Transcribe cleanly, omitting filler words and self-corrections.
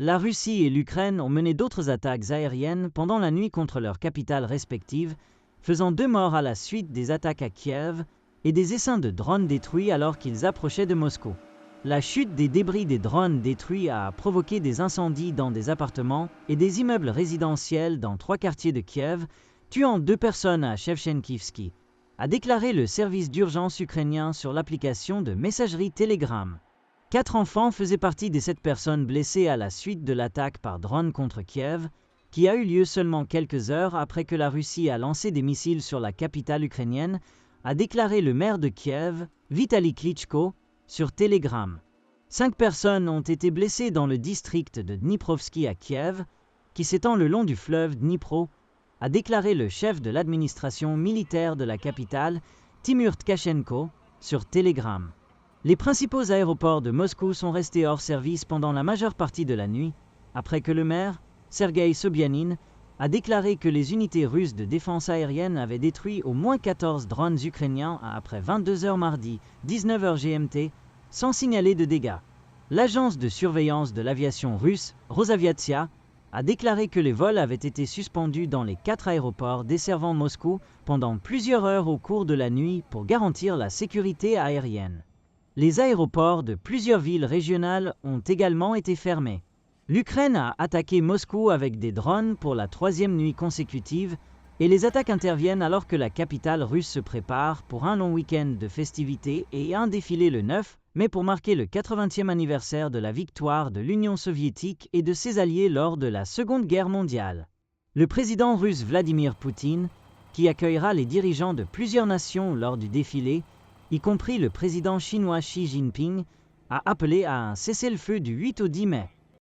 la Russie et l'Ukraine ont mené d'autres attaques aériennes pendant la nuit contre leurs capitales respectives, faisant 2 morts à la suite des attaques à Kiev et des essaims de drones détruits alors qu'ils approchaient de Moscou. La chute des débris des drones détruits a provoqué des incendies dans des appartements et des immeubles résidentiels dans 3 quartiers de Kiev, tuant 2 personnes à Shevchenkivski, a déclaré le service d'urgence ukrainien sur l'application de messagerie Telegram. 4 enfants faisaient partie des 7 personnes blessées à la suite de l'attaque par drone contre Kiev, qui a eu lieu seulement quelques heures après que la Russie a lancé des missiles sur la capitale ukrainienne, a déclaré le maire de Kiev, Vitaly Klitschko, sur Telegram. 5 personnes ont été blessées dans le district de Dniprovski à Kiev, qui s'étend le long du fleuve Dnipro, a déclaré le chef de l'administration militaire de la capitale, Timur Tkachenko, sur Telegram. Les principaux aéroports de Moscou sont restés hors service pendant la majeure partie de la nuit, après que le maire, Sergei Sobyanin, a déclaré que les unités russes de défense aérienne avaient détruit au moins 14 drones ukrainiens après 22h mardi, 19h GMT, sans signaler de dégâts. L'agence de surveillance de l'aviation russe, Rosaviatsia, a déclaré que les vols avaient été suspendus dans les 4 aéroports desservant Moscou pendant plusieurs heures au cours de la nuit pour garantir la sécurité aérienne. Les aéroports de plusieurs villes régionales ont également été fermés. L'Ukraine a attaqué Moscou avec des drones pour la 3e nuit consécutive, et les attaques interviennent alors que la capitale russe se prépare pour un long week-end de festivités et un défilé le 9 mai pour marquer le 80e anniversaire de la victoire de l'Union soviétique et de ses alliés lors de la Seconde Guerre mondiale. Le président russe Vladimir Poutine, qui accueillera les dirigeants de plusieurs nations lors du défilé, y compris le président chinois Xi Jinping, a appelé à un cessez-le-feu du 8 au 10 mai.